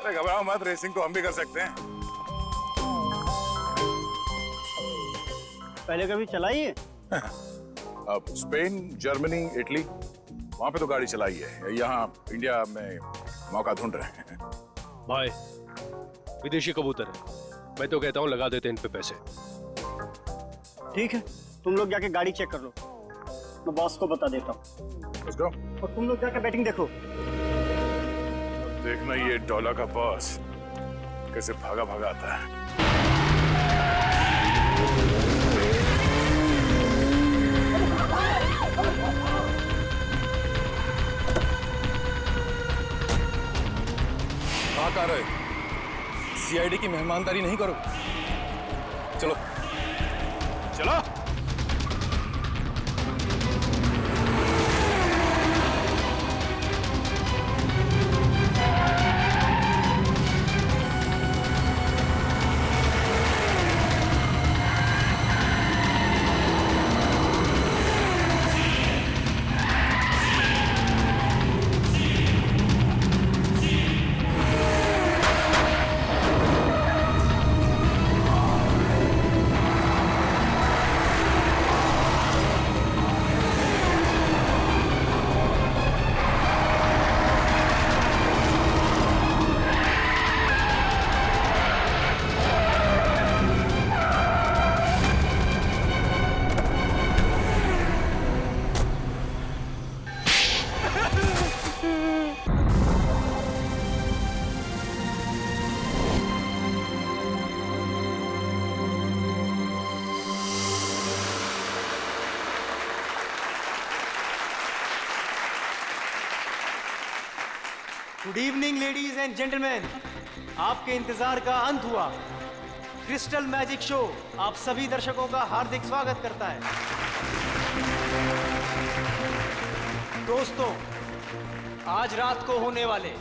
अरे घबराओ मत, रेसिंग तो हम भी कर सकते हैं। पहले कभी चलाई है? अब स्पेन, जर्मनी, इटली, वहां पे तो गाड़ी चलाई है। यहाँ इंडिया में मौका ढूंढ रहे हैं। भाई विदेशी कबूतर है, मैं तो कहता हूँ लगा देते हैं इन पे पैसे। ठीक है, तुम लोग जाके गाड़ी चेक कर लो, मैं बॉस को बता देता हूँ। Let's go। और तुम लोग जाके बैटिंग देखो। देखना ये डॉलर का बॉस कैसे भागा भागा आता है। कहाँ का रहे? सीआईडी की मेहमानदारी नहीं करो। चलो चलो। Good evening ladies and gentleman, आपके इंतजार का अंत हुआ। क्रिस्टल मैजिक शो आप सभी दर्शकों का हार्दिक स्वागत करता है। दोस्तों, आज रात को होने वाले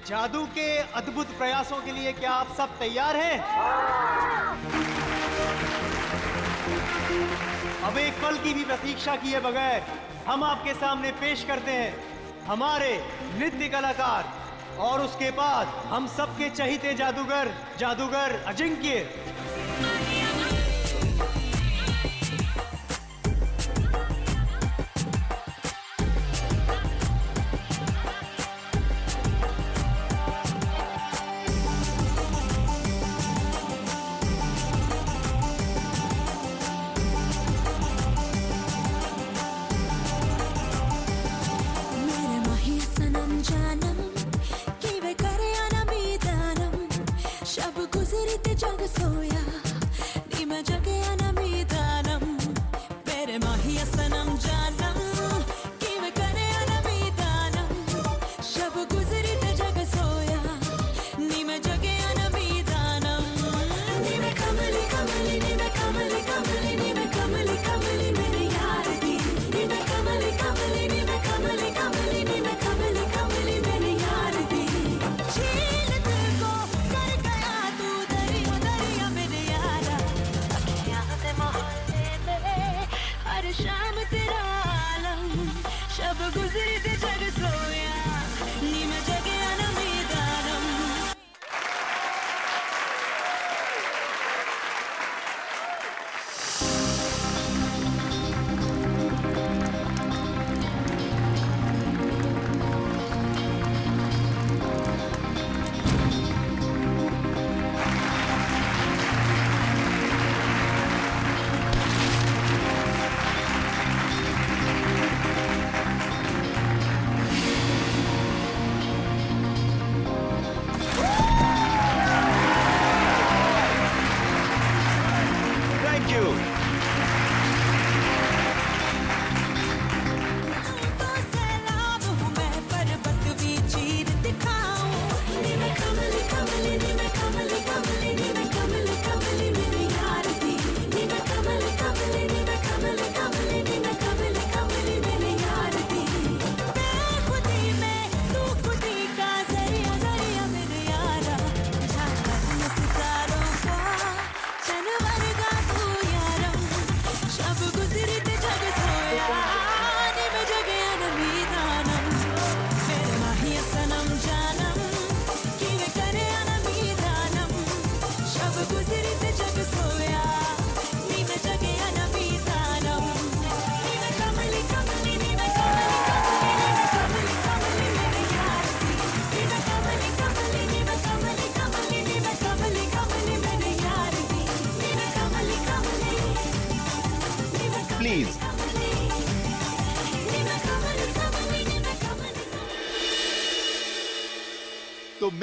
जादू के अद्भुत प्रयासों के लिए क्या आप सब तैयार हैं? अब एक पल की भी प्रतीक्षा किए बगैर हम आपके सामने पेश करते हैं हमारे नृत्य कलाकार और उसके बाद हम सबके चहीते जादूगर अजिंक्य। जग सोया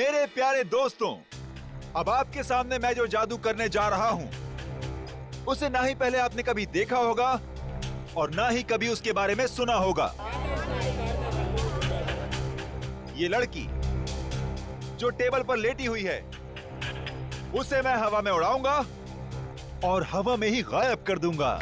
मेरे प्यारे दोस्तों, अब आपके सामने मैं जो जादू करने जा रहा हूं, उसे ना ही पहले आपने कभी देखा होगा और ना ही कभी उसके बारे में सुना होगा। ये लड़की जो टेबल पर लेटी हुई है, उसे मैं हवा में उड़ाऊंगा और हवा में ही गायब कर दूंगा।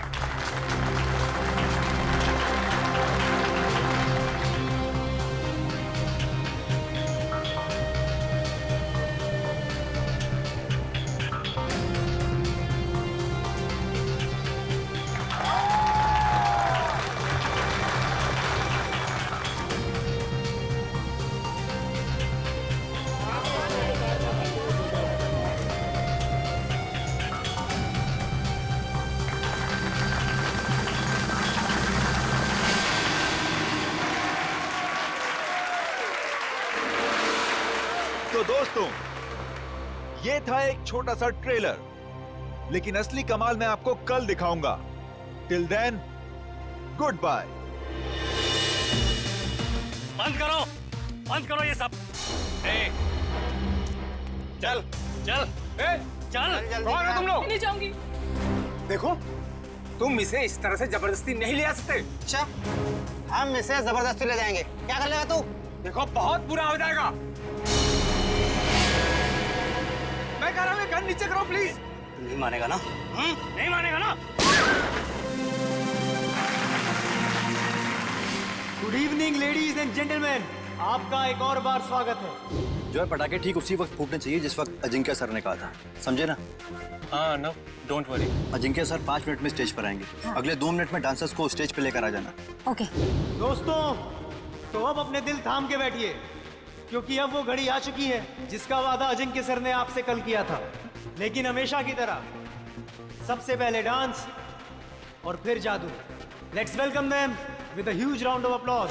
तो दोस्तों, ये था एक छोटा सा ट्रेलर, लेकिन असली कमाल मैं आपको कल दिखाऊंगा। Till then, good bye. बंद करो ये सब। चल चल चल, कौन हो तुम लोग? नहीं जाऊंगी। देखो, तुम इसे इस तरह से जबरदस्ती नहीं ले आ सकते। अच्छा, हम इसे जबरदस्ती ले जाएंगे। क्या कर लेगा तू? देखो, बहुत बुरा हो जाएगा। मैं कह रहा हूँ गन नीचे करो प्लीज। नहीं मानेगा ना? नहीं मानेगा ना? Good evening ladies and gentleman, आपका एक और बार स्वागत है। जो है पटाखे ठीक उसी वक्त फूटने चाहिए जिस वक्त अजिंक्य सर ने कहा था, समझे ना? हाँ no, don't worry. Ajinkya sir 5 minute में स्टेज पर आएंगे। अगले 2 मिनट में डांसर्स को स्टेज पे लेकर आ जाना। ओके। दोस्तों, तो अब अपने दिल थाम के बैठिए, क्योंकि अब वो घड़ी आ चुकी है जिसका वादा अजिंक्य सर ने आपसे कल किया था। लेकिन हमेशा की तरह सबसे पहले डांस और फिर जादू। Let's welcome them with a huge round of applause.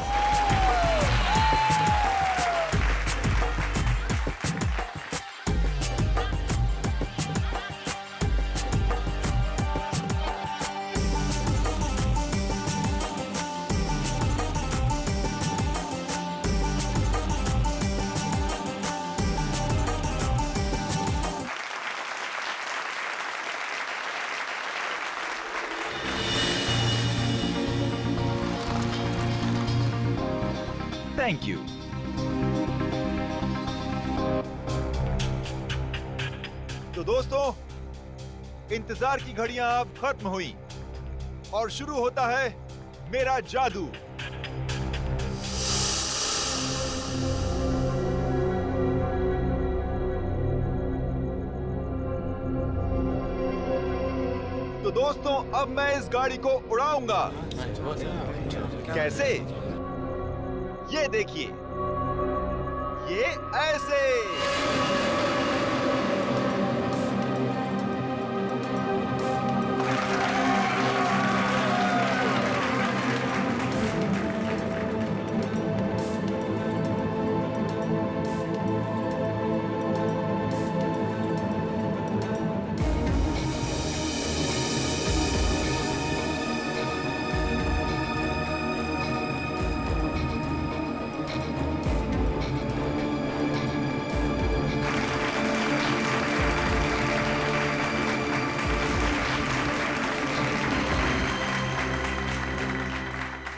Thank you. तो दोस्तों, इंतजार की घड़ियां अब खत्म हुई और शुरू होता है मेरा जादू। तो दोस्तों, अब मैं इस गाड़ी को उड़ाऊंगा। कैसे? ये देखिए, ये ऐसे।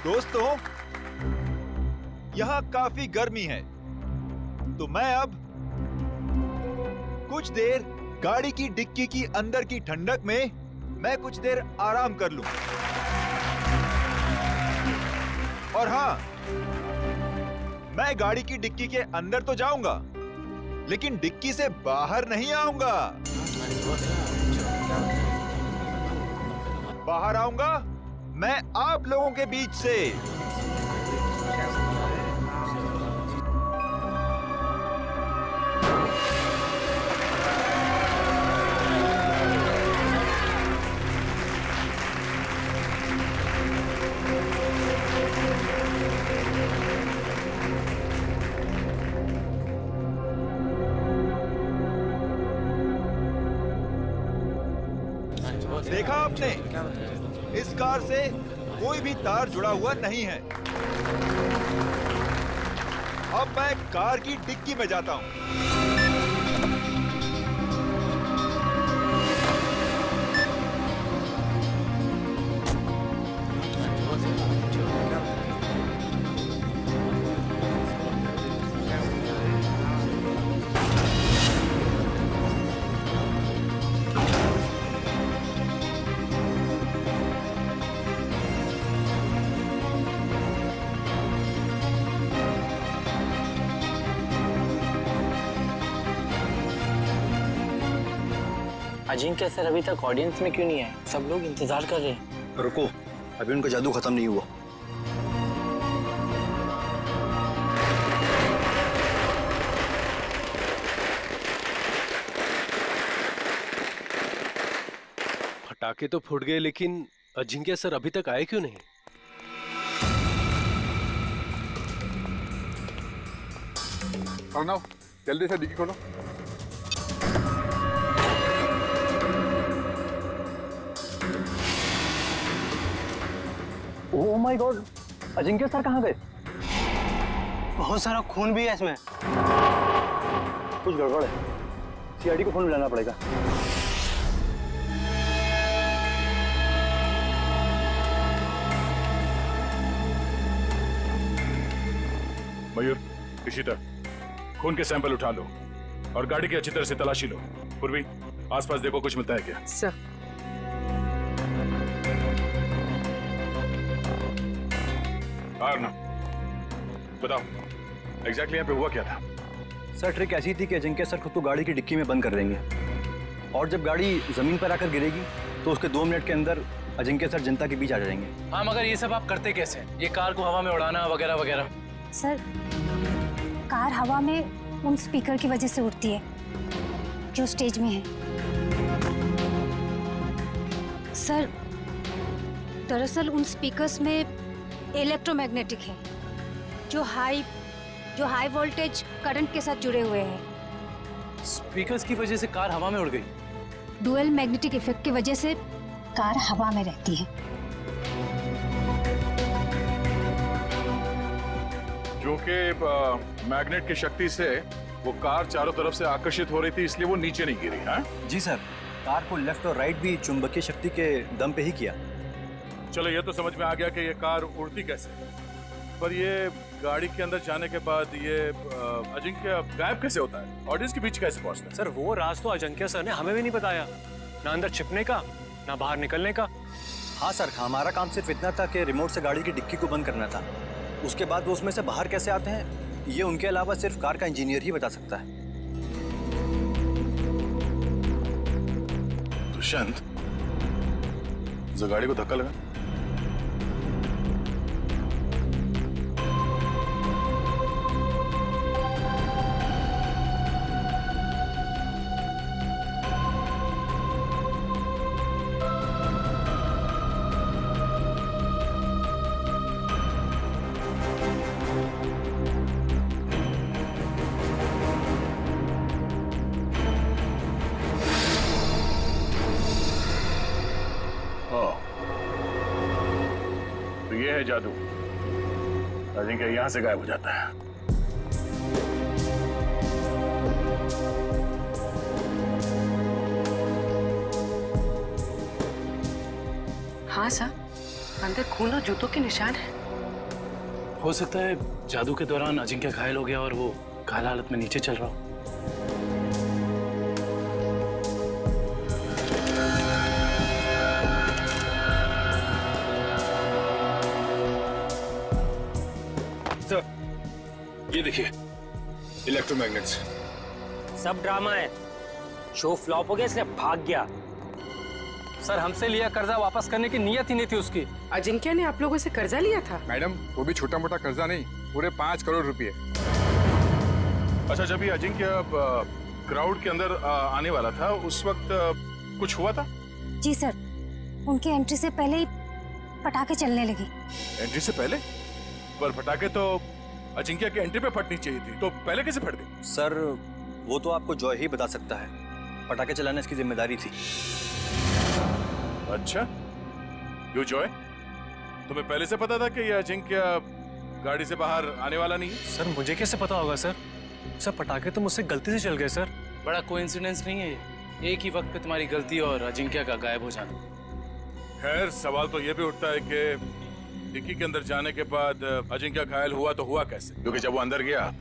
दोस्तों, यहाँ काफी गर्मी है, तो मैं अब कुछ देर गाड़ी की डिक्की की अंदर की ठंडक में मैं कुछ देर आराम कर लूं। और हाँ, मैं गाड़ी की डिक्की के अंदर तो जाऊंगा, लेकिन डिक्की से बाहर नहीं आऊंगा। बाहर आऊंगा मैं आप लोगों के बीच से। देखा आपने, इस कार से कोई भी तार जुड़ा हुआ नहीं है। अब मैं कार की डिक्की में जाता हूं। अजिंक्य सर अभी तक ऑडियंस में क्यों नहीं आए? सब लोग इंतजार कर रहे हैं। रुको, अभी उनका जादू खत्म नहीं हुआ। पटाखे तो फूट गए, लेकिन अजिंक्य सर अभी तक आए क्यों नहीं? अर्णव, जल्दी से डिक्की खोलो। Oh my God, Ajinkya sir कहाँ गए? बहुत सारा खून भी है इसमें। कुछ गड़बड़ है, सीआईडी को फोन मिलाना पड़ेगा। मयूर, इशिता, खून के सैंपल उठा लो और गाड़ी की अच्छी तरह से तलाशी लो। पूर्वी, आसपास देखो कुछ मिलता है क्या? सर, अर्णव, बताओ एग्जैक्टली यहाँ पे हुआ क्या था? सर, ट्रिक ऐसी थी कि अजिंक्य सर खुद को गाड़ी की डिक्की में बंद कर देंगे और जब गाड़ी जमीन पर आकर गिरेगी तो उसके 2 मिनट के अंदर अजिंक्य सर जनता के बीच आ जाएंगे। हाँ, मगर ये सब आप करते कैसे? ये कार को हवा में उड़ाना वगैरह वगैरह। सर, कार हवा में उन स्पीकर की वजह से उड़ती है जो स्टेज में है। सर, दरअसल उन स्पीकर्स में इलेक्ट्रोमैग्नेटिक है जो हाई वोल्टेज करंट के साथ जुड़े हुए हैं। स्पीकर्स की वजह से कार हवा में उड़ गई। डुअल मैग्नेटिक इफेक्ट की वजह से कार हवा में रहती है। क्योंकि मैग्नेट की शक्ति से वो कार चारों तरफ से आकर्षित हो रही थी, इसलिए वो नीचे नहीं गिरी। हाँ जी सर, कार को लेफ्ट और राइट भी चुंबकीय शक्ति के दम पे ही किया। चलो, ये तो समझ में आ गया कि ये कार उड़ती कैसे, पर ये गाड़ी के अंदर जाने के बाद ये अजिंक्य गायब कैसे होता है? ऑडियंस के बीच कैसे पहुंचता है? सर, वो राज तो अजिंक्य सर ने हमें भी नहीं बताया, ना अंदर छिपने का ना बाहर निकलने का। हाँ सर, हमारा काम सिर्फ इतना था कि रिमोट से गाड़ी की डिक्की को बंद करना था। उसके बाद वो उसमें से बाहर कैसे आते हैं, ये उनके अलावा सिर्फ कार का इंजीनियर ही बता सकता है। दुष्यंत, जो गाड़ी को धक्का लगा। तो ये है जादू। अजिंक्य यहां से गायब हो जाता है। हाँ सर, अंदर खून और जूतों के निशान हैं। हो सकता है जादू के दौरान अजिंक्य घायल हो गया और वो घायल हालत में नीचे चल रहा हो। ये देखिए, इलेक्ट्रोमैग्नेट्स। सब ड्रामा है, शो फ्लॉप हो गया इसलिए भाग गया। सर, हमसे लिया कर्जा वापस करने की नीयत ही नहीं थी उसकी। अजिंक्य ने आप लोगों से कर्जा लिया था? मैडम, वो भी छोटा मोटा कर्जा नहीं, पूरे 5 करोड़ रुपए। अच्छा, जब ये अजिंक्य क्राउड के अंदर आने वाला था, उस वक्त कुछ हुआ था? जी सर, उनके एंट्री से पहले ही पटाखे चलने लगे। एंट्री से पहले? पर पटाखे तो अजिंक्य के एंट्री पे फटनी चाहिए थी, तो पहले कैसे फट गई? सर, वो तो आपको जॉय ही बता सकता है। पटाखे चलाना इसकी जिम्मेदारी थी। अच्छा, क्यों जॉय? तुम्हें पहले से पता था कि ये अजिंक्य गाड़ी से बाहर आने वाला नहीं है? सर, मुझे कैसे पता होगा सर? सर, पटाखे तो मुझसे गलती से चल गए सर। बड़ा कोइंसिडेंस नहीं है ये, एक ही वक्त पे तुम्हारी गलती और अजिंक्य का गायब हो जाना। खैर, सवाल तो ये भी उठता है कि डिक्की के अंदर जाने के बाद अजिंक्य घायल हुआ तो हुआ कैसे? क्योंकि जब वो अंदर गया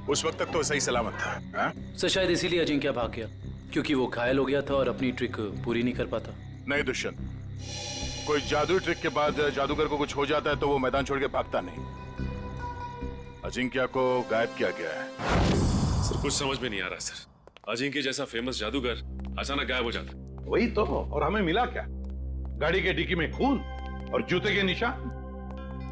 उस वक्त तक तो सही सलामत था। हाँ? सर, शायद इसीलिए अजिंक्य भाग गया, क्योंकि वो घायल हो गया था और अपनी ट्रिक पूरी नहीं कर पाता। नहीं दुष्यंत, कोई जादू ट्रिक के बाद जादूगर को कुछ हो जाता है तो वो मैदान छोड़ के भागता नहीं। अजिंक्य को गायब किया गया है। सर, कुछ समझ में नहीं आ रहा सर। अजिंक्य जैसा फेमस जादूगर अचानक गायब हो जाता। वही तो। और हमें मिला क्या? गाड़ी के डिक्की में खून और जूते के निशान।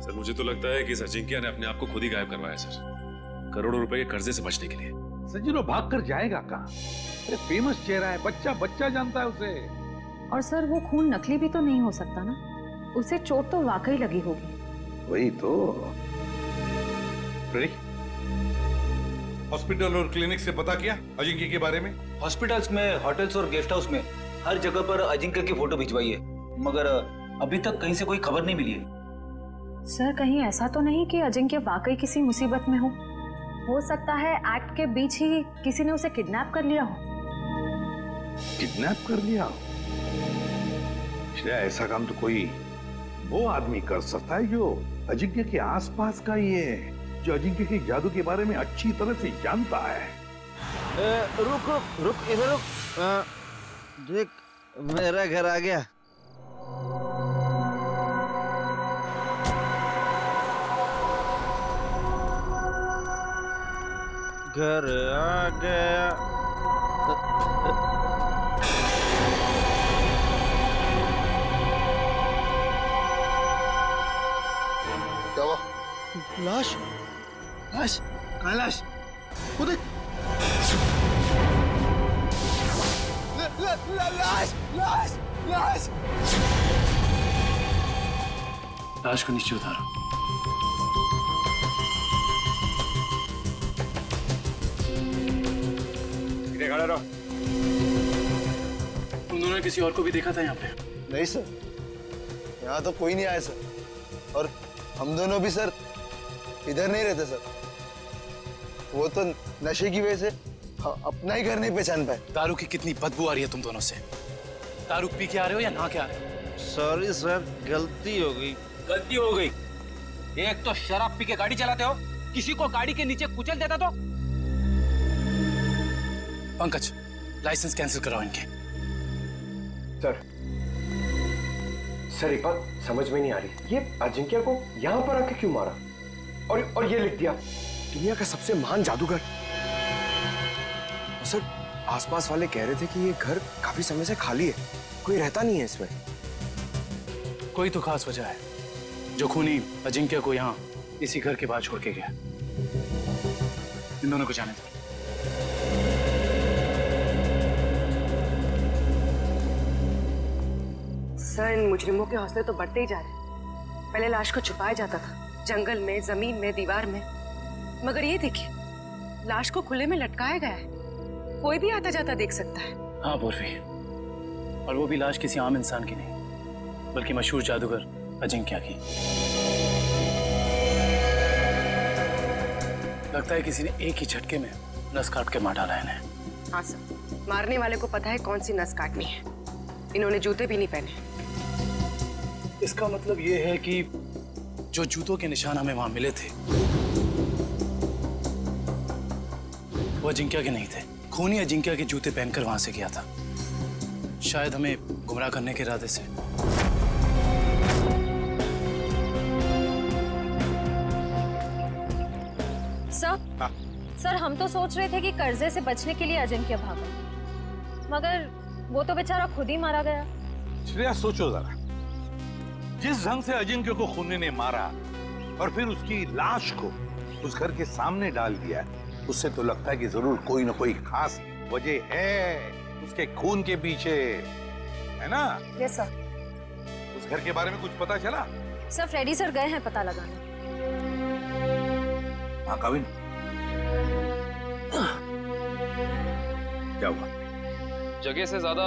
सर मुझे तो लगता है कि इस अजिंक्य ने अपने आप को खुद ही गायब करवाया सर, करोड़ों रुपए के कर्जे से बचने के लिए। सचिन वो भाग कर जाएगा कहाँ? अरे फेमस चेहरा है, बच्चा बच्चा जानता है उसे। और सर वो खून नकली भी तो नहीं हो सकता ना, उसे चोट तो वाकई लगी होगी। वही तो। रेडी? हॉस्पिटल और क्लिनिक से पता किया अजिंक्य के बारे में? हॉस्पिटल्स में, होटल्स और गेस्ट हाउस में हर जगह पर अजिंक्य की फोटो भिजवाई है, मगर अभी तक कहीं से कोई खबर नहीं मिली है। सर कहीं ऐसा तो नहीं कि अजिंक्य वाकई किसी मुसीबत में हो सकता है एक्ट के बीच ही किसी ने उसे किडनैप कर लिया हो। किडनैप कर लिया? श्रेया ऐसा काम तो कोई वो आदमी कर सकता है जो अजिंक्य के आसपास का ही है, जो अजिंक्य के जादू के बारे में अच्छी तरह से जानता है। रुक रुक रुक, इधर रुक। देख मेरा घर आ गया। घर आ गया। क्या हुआ? लाश लाश कहाँ लाश? वो देख। लाश लाश लाश। लाश को नीचे उतारो। खड़ा रहो। तुम दोनों ने किसी और को भी देखा था यहाँ पे? नहीं सर, यहाँ तो कोई नहीं आया सर, और हम दोनों भी सर इधर नहीं रहते सर। वो तो नशे की वजह से अपना ही घर नहीं पहचान पाए। दारू की कितनी बदबू आ रही है तुम दोनों से। दारू पी के आ रहे हो या नहा के आ रहे हो? सॉरी सर, गलती हो गई। गलती हो गई? एक तो शराब पी के गाड़ी चलाते हो, किसी को गाड़ी के नीचे कुचल देता तो। पंकज, लाइसेंस कैंसिल कराओ इनके। सर एक बात समझ में नहीं आ रही, ये अजिंक्य को यहाँ पर आके क्यों मारा? और ये लिख दिया दुनिया का सबसे महान जादूगर। सर आसपास वाले कह रहे थे कि ये घर काफी समय से खाली है, कोई रहता नहीं है इसमें। कोई तो खास वजह है जो खूनी अजिंक्य को यहाँ इसी घर के बाहर छोड़ के गया। इन दोनों को जाने दो। सर इन मुजरिमों के हौसले तो बढ़ते ही जा रहे हैं। पहले लाश को छुपाया जाता था जंगल में, जमीन में, दीवार में, मगर ये देखिए लाश को खुले में लटकाया गया है, कोई भी आता जाता देख सकता है। हाँ पूर्वी, और वो भी लाश किसी आम इंसान की नहीं बल्कि मशहूर जादूगर अजिंक्य की। लगता है किसी ने एक ही झटके में नस काट के मार डाला इन्हें। हाँ सर, मारने वाले को पता है कौन सी नस काटनी है। इन्होंने जूते भी नहीं पहने। इसका मतलब ये है कि जो जूतों के निशान हमें वहां मिले थे वो अजिंक्य के नहीं थे। खूनी अजिंक्य के जूते पहनकर वहां से गया था, शायद हमें गुमराह करने के इरादे से। सर हम तो सोच रहे थे कि कर्जे से बचने के लिए अजिंक्य भागा, मगर वो तो बेचारा खुद ही मारा गया। श्रेया सोचो जरा, जिस ढंग से अजिंक्य को खूनी ने मारा और फिर उसकी लाश को उस घर के सामने डाल दिया, उससे तो लगता है कि जरूर कोई ना कोई खास वजह है उसके खून के पीछे, है ना? Yes sir. उस घर के बारे में कुछ पता चला? सर फ्रेडी सर गए हैं पता लगाने। हाँ काविन, क्या हुआ? जगह से ज्यादा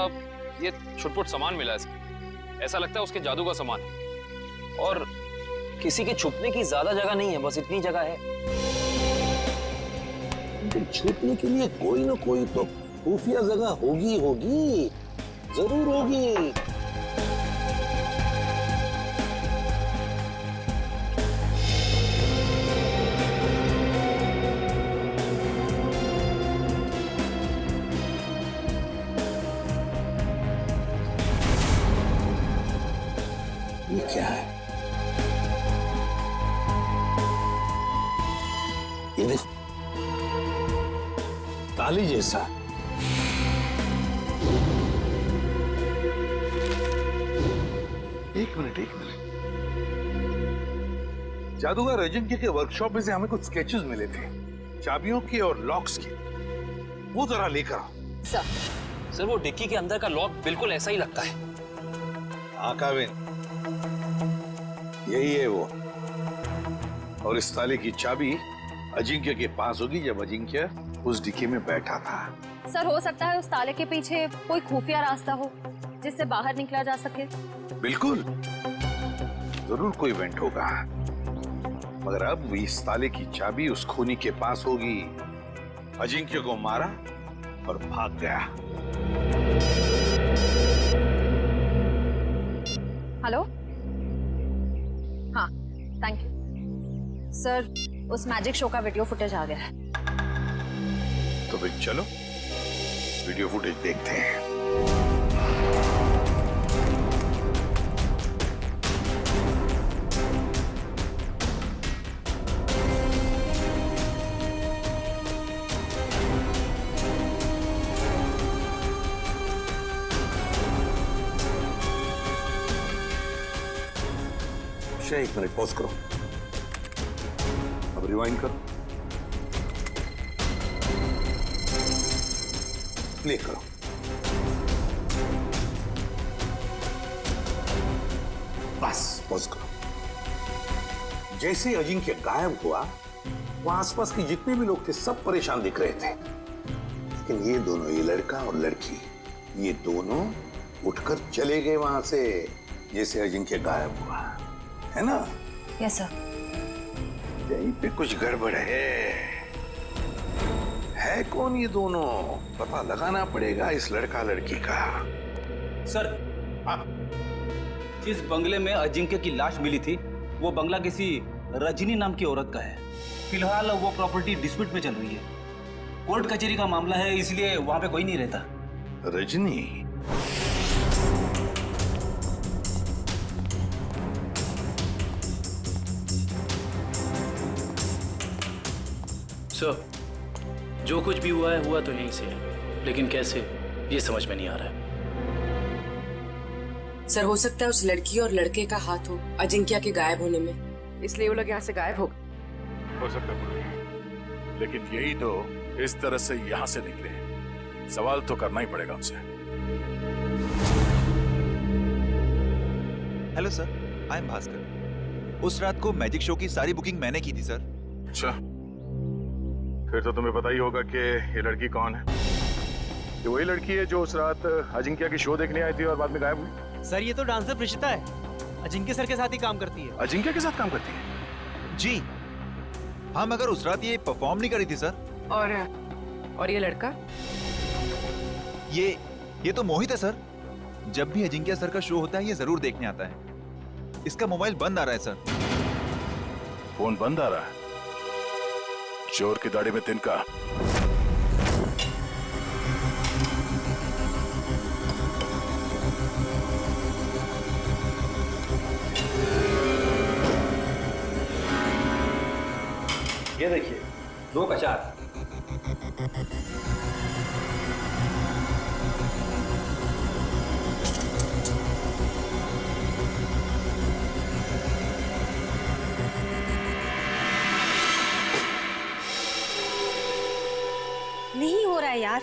ये छुटपुट सामान मिला है इसमें। ऐसा लगता है उसके जादू का सामान है। और किसी के छुपने की ज्यादा जगह नहीं है, बस इतनी जगह है। छुपने के लिए कोई ना कोई तो खुफिया जगह होगी, जरूर होगी। ये क्या है? ये देख, ताली जैसा। जादूगर अजिंक्य के वर्कशॉप में से हमें कुछ स्केचेस मिले थे, चाबियों के और लॉक्स के। वो जरा लेकर आओ। सर वो डिक्की के अंदर का लॉक बिल्कुल ऐसा ही लगता है। हाँ काविन, यही है वो। और इस ताले की चाबी अजिंक्य के पास होगी जब अजिंक्य उस डिक्की में बैठा था। सर हो सकता है उस ताले के पीछे कोई खुफिया रास्ता हो जिससे बाहर निकला जा सके। बिल्कुल, जरूर कोई इवेंट होगा, मगर अब इस ताले की चाबी उस खूनी के पास होगी। अजिंक्य को मारा और भाग गया। हेलो, हाँ थैंक यू सर। उस मैजिक शो का वीडियो फुटेज आ गया है। तो फिर चलो वीडियो फुटेज देखते हैं। एक मिनट पॉज करो, अब रिवाइंड करो, प्ले करो। बस पॉज करो। जैसे अजिंक्य गायब हुआ, वहां आसपास के जितने भी लोग थे सब परेशान दिख रहे थे, लेकिन ये दोनों, ये लड़का और लड़की, ये दोनों उठकर चले गए वहां से जैसे अजिंक्य गायब हुआ, है ना? Yes sir. यहीं पे कुछ गड़बड़ है कौन ये दोनों? पता लगाना पड़ेगा इस लड़का लड़की का। सर, जिस बंगले में अजिंक्य की लाश मिली थी वो बंगला किसी रजनी नाम की औरत का है। फिलहाल वो प्रॉपर्टी डिस्प्यूट में चल रही है। कोर्ट कचहरी का मामला है, इसलिए वहां पे कोई नहीं रहता। रजनी? सर, जो कुछ भी हुआ है हुआ तो यहीं से है, लेकिन कैसे ये समझ में नहीं आ रहा है। सर हो सकता है उस लड़की और लड़के का हाथ हो अजिंक्य के गायब होने में, इसलिए वो लोग यहाँ से गायब हो सकता है, लेकिन यही तो इस तरह से यहाँ से निकले। सवाल तो करना ही पड़ेगा उनसे। Hello sir, I am Bhaskar. उस रात को मैजिक शो की सारी बुकिंग मैंने की थी सर। अच्छा, फिर तो तुम्हें पता ही होगा कि ये लड़की कौन है। ये वही लड़की है जो उस रात अजिंक्य की शो देखने आई थी और बाद में गायब हुई। सर ये तो डांसर प्रिशिता है, अजिंक्य सर के साथ ही काम करती है। अजिंक्य के साथ काम करती है? जी हाँ, मगर उस रात ये परफॉर्म नहीं करी थी सर। और ये लड़का? ये तो मोहित है सर। जब भी अजिंक्य सर का शो होता है ये जरूर देखने आता है। इसका मोबाइल बंद आ रहा है सर। फोन बंद आ रहा है? चोर की दाढ़ी में तिनका। ये देखिए, 2 का 4। नहीं हो रहा है यार।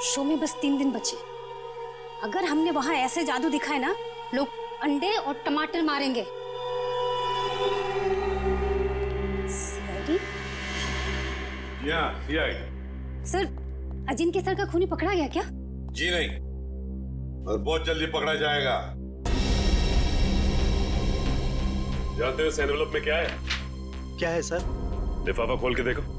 शो में बस 3 दिन बचे। अगर हमने वहां ऐसे जादू दिखाए ना, लोग अंडे और टमाटर मारेंगे। CID? CID. Sir, Ajinkya sir का खूनी पकड़ा गया क्या? जी नहीं, और बहुत जल्दी पकड़ा जाएगा। जानते हो इस एनवेलप में क्या है? क्या है सर? लिफाफा खोल के देखो।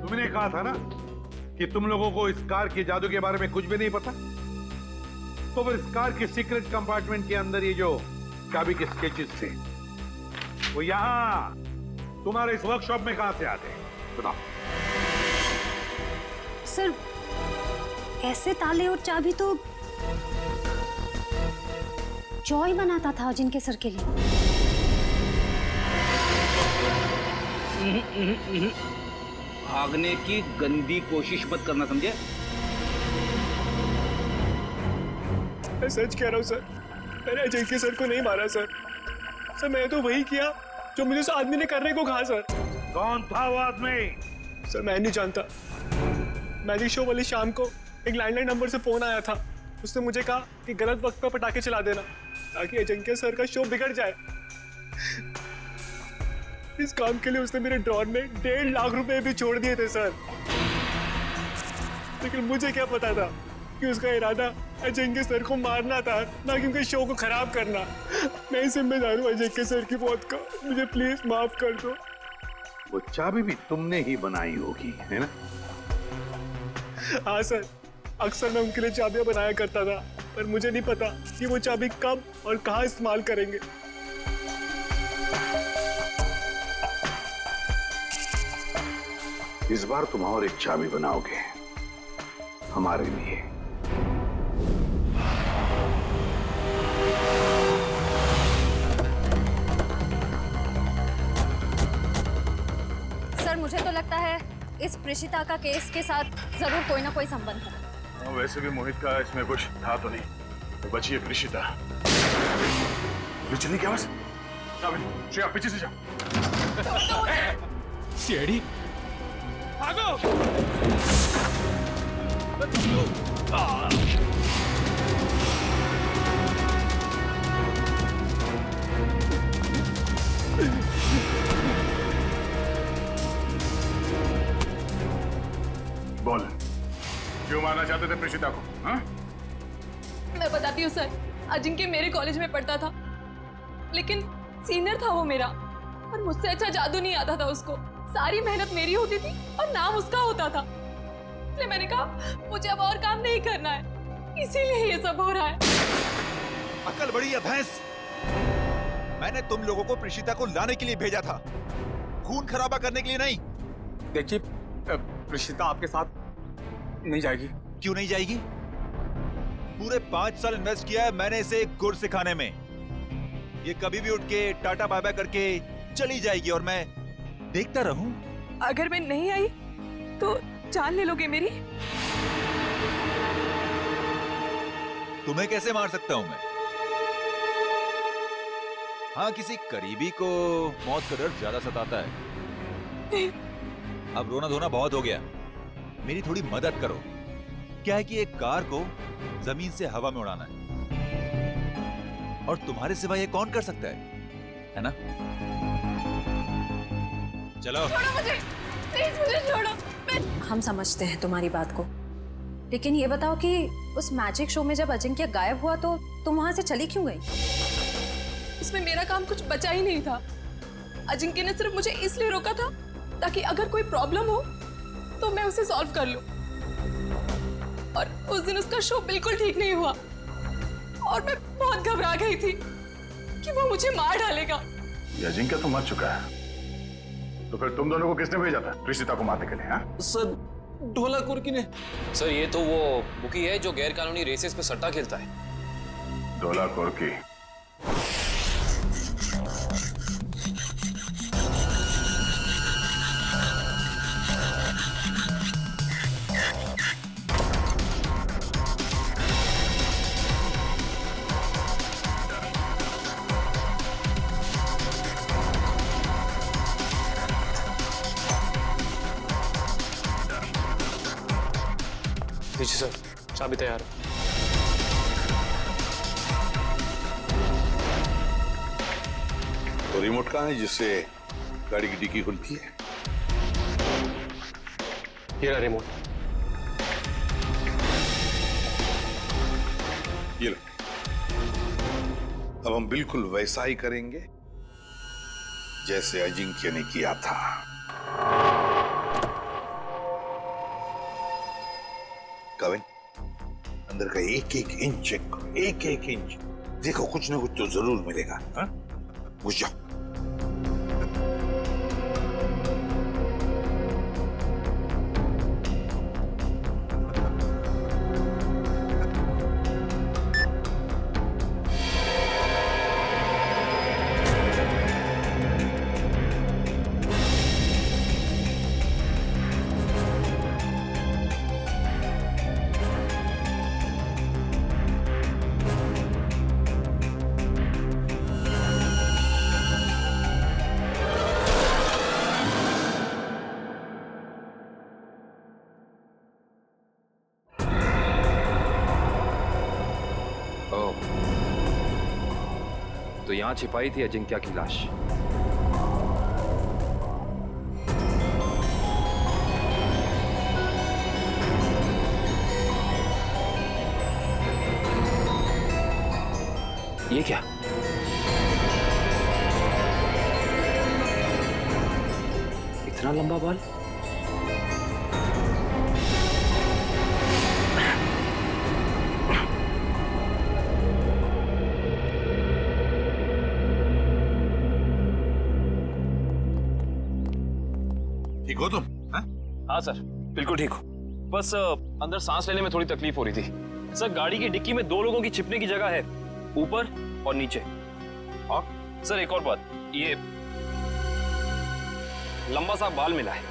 तुमने कहा था ना कि तुम लोगों को इस कार के जादू के बारे में कुछ भी नहीं पता। तो फिर इस कार के सीक्रेट कंपार्टमेंट के अंदर ये जो चाबी के स्केचेस थे, वो यहां तुम्हारे इस वर्कशॉप में कहां से आते हैं? बताओ। सर, ऐसे ताले और चाबी तो जॉय बनाता था अजिंक्य सर के लिए। भागने की गंदी कोशिश मत करना, समझे? मैं सच कह रहा हूँ सर, मैंने अजिंक्य सर को नहीं मारा सर। सर मैंने तो वही किया जो मुझे उस आदमी ने करने को कहा सर। कौन था वो आदमी? सर मैं नहीं जानता। मैजिक शो वाली शाम को एक लैंडलाइन नंबर से फोन आया था। उसने मुझे कहा कि गलत वक्त पर पटाखे चला देना ताकि अजिंक्य सर का शो बिगड़ जाए। इस काम के लिए उसने मेरे ड्रॉर में 1.5 लाख रुपए भी छोड़ दिए थे सर। लेकिन मुझे क्या पता था कि उसका इरादा अजिंक्य सर को मारना था, ना कि उनके शो को खराब करना। मैं ही जिम्मेदार हूँ अजिंक्य सर की मौत का। मुझे प्लीज माफ कर दो। वो चाबी भी तुमने ही बनाई होगी, है ना? हाँ सर, अक्सर मैं उनके लिए चाबियां बनाया करता था, पर मुझे नहीं पता कि वो चाबी कब और कहाँ इस्तेमाल करेंगे। इस बार तुम और एक चाबी बनाओगे हमारे लिए। सर मुझे तो लगता है इस प्रिशिता का केस के साथ जरूर कोई ना कोई संबंध है। वैसे भी मोहित का इसमें कुछ था तो नहीं, तो बची है प्रिशिता। चली क्या बस? श्रेया पीछे से जाओ। सीआईडी भागो! बोल, क्यों मारना चाहते थे प्रिशिता को? हाँ? मैं बताती हूँ सर, अजिंक्य मेरे कॉलेज में पढ़ता था, लेकिन सीनियर था वो मेरा, और मुझसे अच्छा जादू नहीं आता था उसको। सारी मेहनत मेरी होती थी और नाम उसका होता था। इसलिए मैंने कहा मुझे अब और काम नहीं करना है, इसीलिए ये सब हो रहा है। अकल बड़ी है भैंस। मैंने तुम लोगों को प्रिशिता को लाने के लिए भेजा था, खून खराबा करने के लिए नहीं। देखिए प्रिशिता आपके साथ नहीं जाएगी। क्यों नहीं जाएगी? पूरे 5 साल इन्वेस्ट किया है मैंने इसे गुर सिखाने में। ये कभी भी उठ के टाटा बाय बाय करके चली जाएगी और मैं देखता रहूं। अगर मैं नहीं आई तो जान ले लोगे मेरी? तुम्हें कैसे मार सकता हूं मैं? हाँ, किसी करीबी को मौत का डर ज्यादा सताता है। अब रोना धोना बहुत हो गया, मेरी थोड़ी मदद करो। क्या है कि एक कार को जमीन से हवा में उड़ाना है, और तुम्हारे सिवा ये कौन कर सकता है ना? चलो छोड़ो मुझे, प्लीज मुझे छोड़ो। हम समझते हैं तुम्हारी बात को, लेकिन ये बताओ कि उस मैजिक शो में जब अजिंक्य गायब हुआ तो तुम वहां से चली क्यों गई? उसमें मेरा काम कुछ बचा ही नहीं था। अजिंक्य ने सिर्फ मुझे इसलिए रोका था ताकि अगर कोई प्रॉब्लम हो तो मैं उसे सॉल्व कर लूं। और उस दिन उसका शो बिल्कुल ठीक नहीं हुआ और मैं बहुत घबरा गई थी कि वो मुझे मार डालेगा। ये अजिंक्य तो मर चुका है, तो फिर तुम दोनों को किसने भेजा था प्रिशिता को मारने के लिए? हाँ? सर ढोला कुर्की ने। सर ये तो वो बुकी है जो गैर कानूनी रेसेस पे सट्टा खेलता है। ढोला कुर्की? जी सर, चाबी तैयार है। तो रिमोट कहाँ है जिससे गाड़ी की डिक्की खुलती है? ये रहा रिमोट। ये लो। अब हम बिल्कुल वैसा ही करेंगे जैसे अजिंक्य ने किया था। कविन, अंदर का एक एक इंच चेक करो, एक एक इंच। देखो कुछ ना कुछ तो जरूर मिलेगा। हाँ? घुस जाओ। तो यहाँ छिपाई थी अजिंक्य की लाश। ये क्या? इतना लंबा बाल? ठीक हो तुम? हाँ सर, बिल्कुल ठीक हो। बस अंदर सांस लेने में थोड़ी तकलीफ हो रही थी। सर, गाड़ी की डिक्की में 2 लोगों की छिपने की जगह है, ऊपर और नीचे। और सर एक और बात, ये लंबा सा बाल मिला है।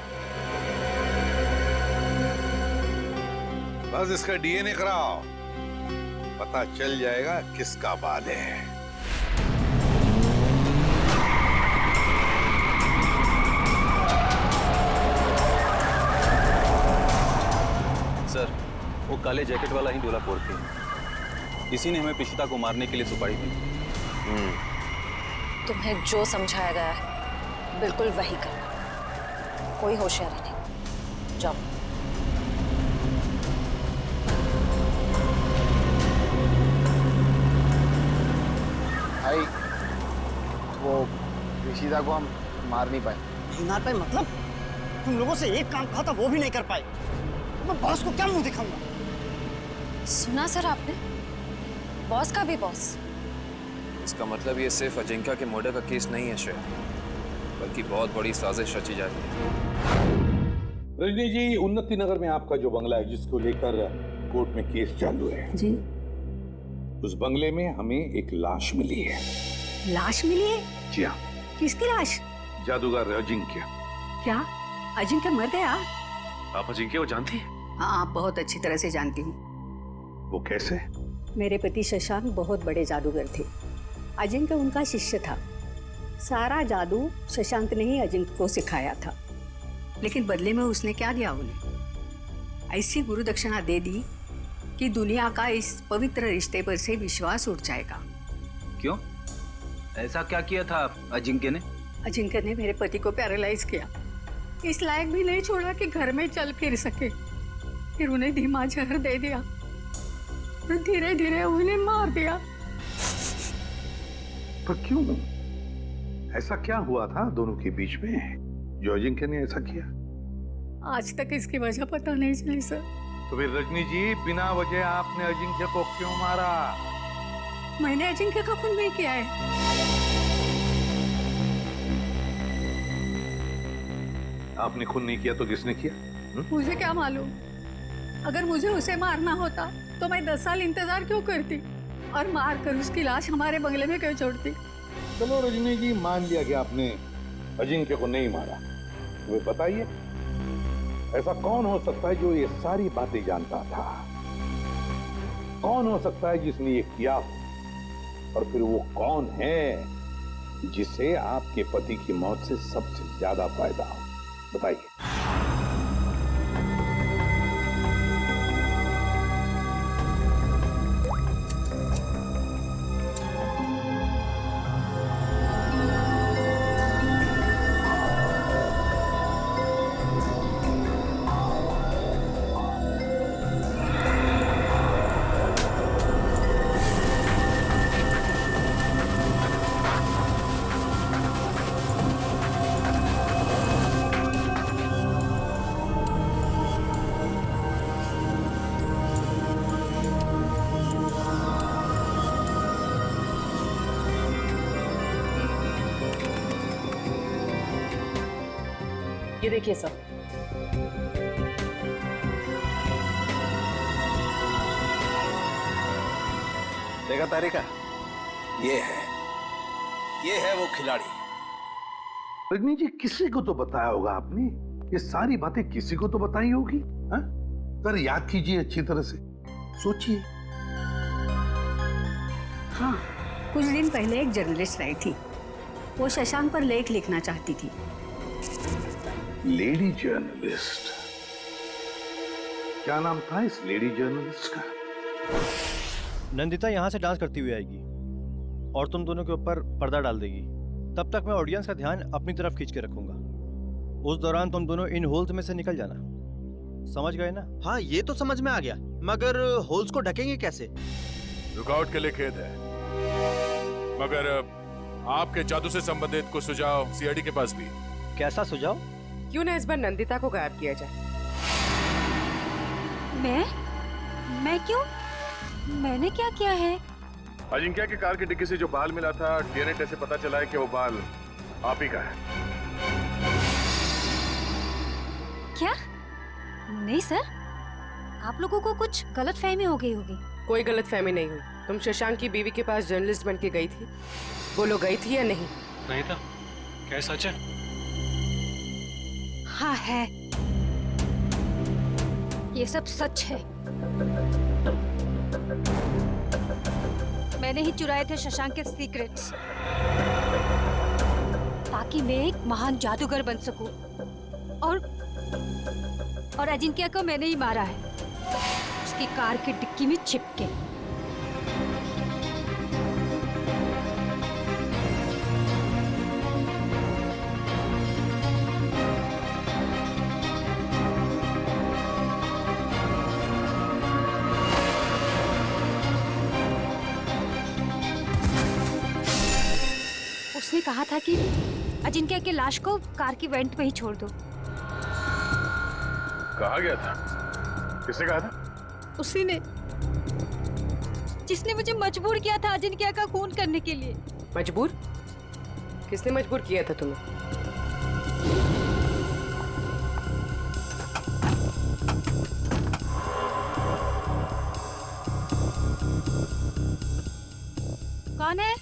बस इसका डीएनए कराओ, पता चल जाएगा किसका बाल है। सर, वो काले जैकेट वाला ही डोलापोर थे। इसी ने हमें प्रीशिता को मारने के लिए सुपारी दी। तुम्हें जो समझाया गया है बिल्कुल वही करना, कोई होशियारी नहीं। जाओ। भाई, वो प्रीशिता को हम मार नहीं पाए। नहीं मार पाए मतलब? तुम लोगों से एक काम कहा था वो भी नहीं कर पाए। मैं बॉस को क्या मुंह दिखाऊंगा? सुना सर आपने? बॉस का भी बॉस। इसका मतलब ये सिर्फ अजिंक्य के मर्डर का केस नहीं है श्रेया, बल्कि बहुत बड़ी साजिश रची जा रही है। रजनी जी, उन्नति नगर में आपका जो बंगला है जिसको लेकर कोर्ट में केस चालू है जी, उस बंगले में हमें एक लाश मिली है। लाश मिली है? जी हाँ। किसकी लाश? जादूगर अजिंक्य। क्या अजिंक्य मर गया? आप अजिंक्य को जानती हैं? हाँ, बहुत अच्छी तरह से जानती हूँ। वो कैसे? मेरे पति शशांक बहुत बड़े जादूगर थे। अजिंक्य उनका शिष्य था। सारा जादू शशांक ने ही अजिंक्य को सिखाया था, लेकिन बदले में उसने क्या दिया उन्हें? ऐसी गुरु दक्षिणा दे दी कि दुनिया का इस पवित्र रिश्ते पर से विश्वास उठ जाएगा। क्यों? ऐसा क्या किया था अजिंक्य ने? अजिंक्य ने मेरे पति को पैरालाइज किया, इस लायक भी नहीं छोड़ा कि घर में चल फिर सके। फिर उन्हें धीमा जहर दे दिया और धीरे धीरे उन्हें मार दिया। पर क्यों? ऐसा क्या हुआ था दोनों के बीच में जो अजिंक्य ने ऐसा किया? आज तक इसकी वजह पता नहीं चली सर। तो फिर रजनी जी, बिना वजह आपने अजिंक्य को क्यों मारा? मैंने अजिंक्य का खून नहीं किया है। आपने खून नहीं किया तो किसने किया? मुझे क्या मालूम? अगर मुझे उसे मारना होता तो मैं 10 साल इंतजार क्यों करती और मार कर उसकी लाश हमारे बंगले में क्यों छोड़ती? चलो रजनी जी, मान लिया कि आपने अजिंक्य को नहीं मारा। तुम्हें बताइए, ऐसा कौन हो सकता है जो ये सारी बातें जानता था? कौन हो सकता है जिसने ये किया हो? और फिर वो कौन है जिसे आपके पति की मौत से सबसे ज्यादा फायदा हो? बताइए। ये देखिए सब। देखा तारिका? ये है वो खिलाड़ी। रजनी जी, किसी को तो बताया होगा आपने। ये सारी बातें किसी को तो बताई होगी। हाँ? सर, याद कीजिए अच्छी तरह से, सोचिए। हाँ, कुछ दिन पहले एक जर्नलिस्ट आई थी। वो शशांक पर लेख लिखना चाहती थी। Lady journalist? क्या नाम था इस लेडी जर्नलिस्ट का? नंदिता यहाँ से डांस करती हुई आएगी और तुम दोनों के ऊपर पर्दा डाल देगी। तब तक मैं ऑडियंस का ध्यान अपनी तरफ खींच के रखूंगा। उस दौरान तुम दोनों इन होल्स में से निकल जाना। समझ गए ना? हाँ, ये तो समझ में आ गया, मगर होल्स को ढकेंगे कैसे? रुकावट के लिए खेद है, मगर आपके जादू से संबंधित कुछ सुझाव सीआईडी के पास भी। कैसा सुझाव? क्यों ना इस बार नंदिता को गायब किया जाए? मैं क्यों? मैंने क्या किया है? अजिंक्या की कार की डिक्की से जो बाल मिला था, डीएनए टेस्ट से पता चला है कि वो बाल आप ही का है। क्या? नहीं सर, आप लोगों को कुछ गलतफहमी हो गई होगी। कोई गलतफहमी नहीं हुई। तुम शशांक की बीवी के पास जर्नलिस्ट बन के गई थी, बोलो गई थी या नहीं? नहीं था। क्या सच है? हाँ है, ये सब सच है। मैंने ही चुराए थे शशांक के सीक्रेट्स, ताकि मैं एक महान जादूगर बन सकूं। और अजिंक्य को मैंने ही मारा है, उसकी कार की डिक्की में छिपके। उसने कहा था कि अजिंक्य के लाश को कार की वेंट पे ही छोड़ दो। कहा गया था? किसने कहा था? उसी ने, जिसने मुझे मजबूर किया था अजिंक्य का खून करने के लिए। मजबूर? किसने मजबूर किया था तुम्हें? कौन है?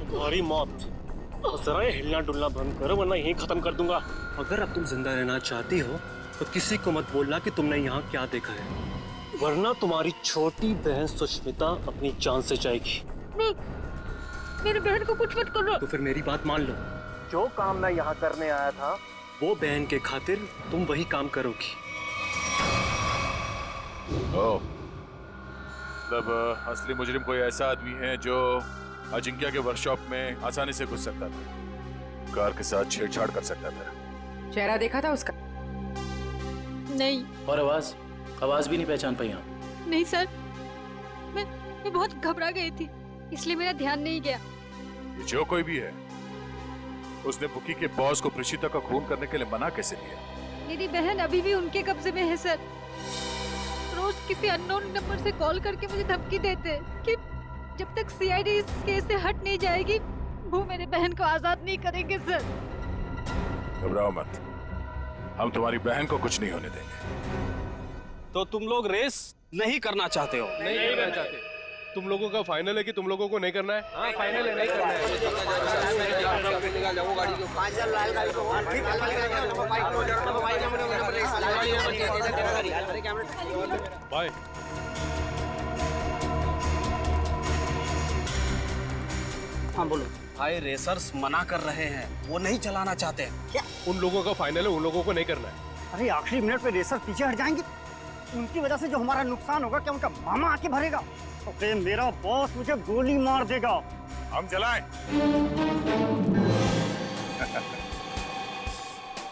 तुम्हारी मौत। जरा ये हिलना डुलना बंद करो, वरना यहीं खत्म कर दूंगा। अगर अब तुम जिंदा रहना चाहती हो तो किसी को मत बोलना कि तुमने यहाँ क्या देखा है, वरना तुम्हारी छोटी बहन सुष्मिता अपनी जान से जाएगी। नहीं, मेरी बहन को कुछ मत करो। तो फिर मेरी बात मान लो, जो काम मैं यहाँ करने आया था वो बहन के खातिर तुम वही काम करोगी। मतलब असली मुजरिम कोई ऐसा आदमी है जो अजिंक्या के वर्कशॉप में आसानी से घुस सकता था, कार के साथ छेड़छाड़ कर सकता था। चेहरा देखा था उसका? नहीं। और आवाज? आवाज भी नहीं पहचान पाई आप? नहीं सर, मैं बहुत घबरा गई थी, इसलिए मेरा ध्यान नहीं गया। जो कोई भी है, उसने बुकी के बॉस को प्रीशिता का खून करने के लिए मना कैसे किया? मेरी बहन अभी भी उनके कब्जे में है सर। रोज किसी अननोन नंबर से कॉल करके मुझे धमकी देते कि जब तक सीआईडी इस केस से हट नहीं जाएगी वो मेरे बहन को आजाद नहीं करेंगे सर। घबराओ मत, हम तुम्हारी बहन को कुछ नहीं होने देंगे। तो तुम लोग रेस नहीं करना चाहते हो? नहीं करना चाहते। तुम लोगों का फाइनल है कि तुम लोगों को नहीं करना है? हाँ फाइनल है, नहीं करना है। बाय। हाँ बोलो। भाई रेसर्स मना कर रहे हैं, वो नहीं चलाना चाहते। क्या? उन लोगों का फाइनल है, उन लोगों को नहीं करना है। अरे आखिरी मिनट पे रेसर पीछे हट जाएंगे, उनकी वजह से जो हमारा नुकसान होगा क्या उनका मामा आके भरेगा? अरे मेरा बॉस मुझे गोली मार देगा। हम चलाएं?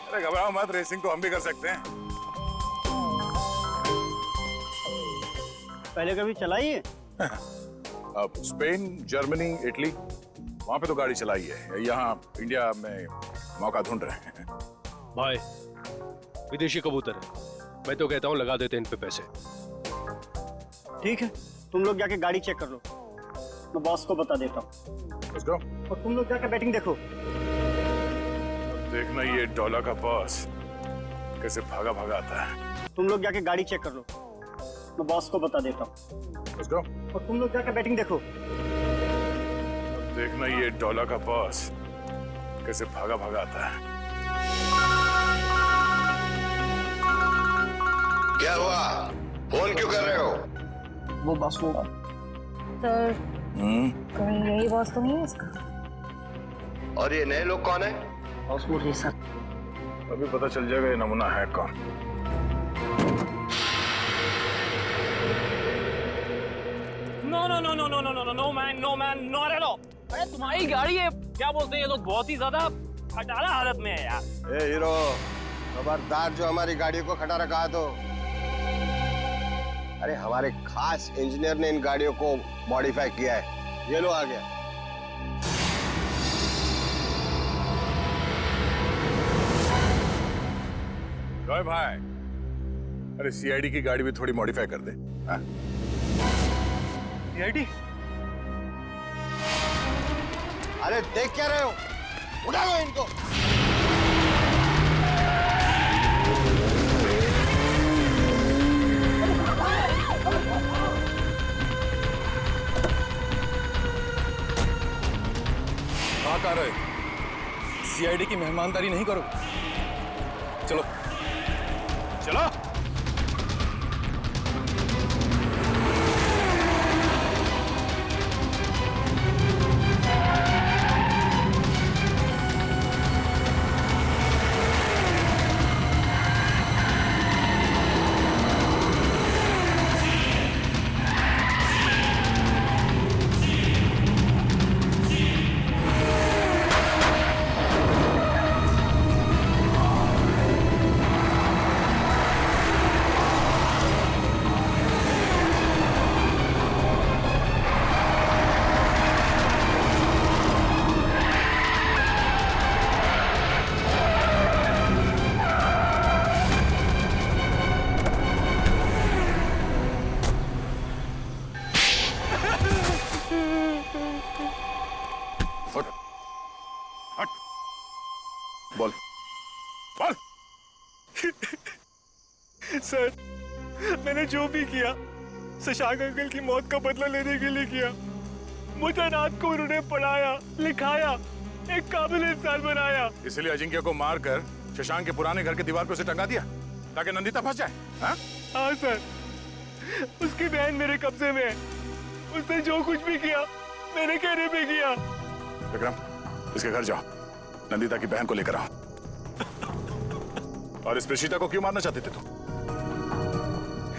अरे घबराओ मत, रेसिंग तो हम भी कर सकते हैं। पहले कभी चलाई है? अब स्पेन, जर्मनी, इटली, वहां पे तो गाड़ी चलाई है। यहाँ इंडिया में मौका ढूंढ रहे हैं। भाई विदेशी कबूतर है, मैं तो कहता हूँ लगा देते इन पे पैसे। ठीक है, तुम लोग जाके गाड़ी चेक कर लो, मैं बॉस को बता देता हूँ। और तुम लोग जाके बैटिंग देखो। देखना ये डॉलर का बॉस कैसे भागा भागा आता है। तुम लोग जाके गाड़ी चेक कर लो, मैं बॉस को बता देता हूँ। और तुम लोग जाके बैटिंग देखो। देखना ये डॉलर का बॉस कैसे भागा भागा आता है। क्या हुआ? फोन क्यों कर रहे हो? वो बॉस को सर, कहीं यही बॉस तो नहीं है इसका? और ये नए लोग कौन है? वो रेसर। अभी पता चल जाएगा ये नमूना है कौन। No no no no no no no no man, no man, not at all. अरे तुम्हारी गाड़ी है, क्या बोलते हैं ये लोग, बहुत ही ज्यादा खटारा हालत में है यार। ए हीरो, खबरदार जो हमारी गाड़ियों को खटा रखा है तो। अरे हमारे खास इंजीनियर ने इन गाड़ियों को मॉडिफाई किया है। ये लो आ गया। जॉय भाई, अरे सीआईडी की गाड़ी भी थोड़ी मॉडिफाई कर दे। सीआईडी? अरे देख क्या रहे हो, उड़ा लो इनको। कहाँ का रहे? सीआईडी की मेहमानदारी नहीं करो। चलो चलो। बोल बोल। सर, मैंने जो भी किया शशांक अंकल की मौत का बदला लेने के लिए किया। मुझे रात को उन्होंने पढ़ाया, लिखाया, एक काबिल इंसान बनाया। इसलिए अजिंक्य को मारकर शशांक के पुराने घर के दीवार पे उसे टंगा दिया ताकि नंदिता फंस जाए। हाँ सर, उसकी बहन मेरे कब्जे में है। उसने जो कुछ भी किया मेरे कहने पे किया। विक्रम, इसके घर जाओ, नंदिता की बहन को लेकर आओ। और इस प्रीशिता को क्यों मारना चाहते थे तुम?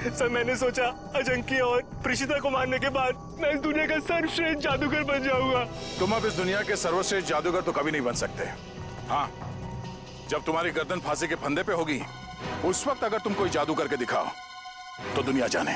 सर, मैंने सोचा अजिंक्य और प्रीशिता को मारने के बाद मैं इस दुनिया का सर्वश्रेष्ठ जादूगर बन जाऊंगा। तुम अब इस दुनिया के सर्वश्रेष्ठ जादूगर तो कभी नहीं बन सकते। हाँ, जब तुम्हारी गर्दन फांसी के फंदे पे होगी उस वक्त अगर तुम कोई जादू करके दिखाओ तो दुनिया जाने।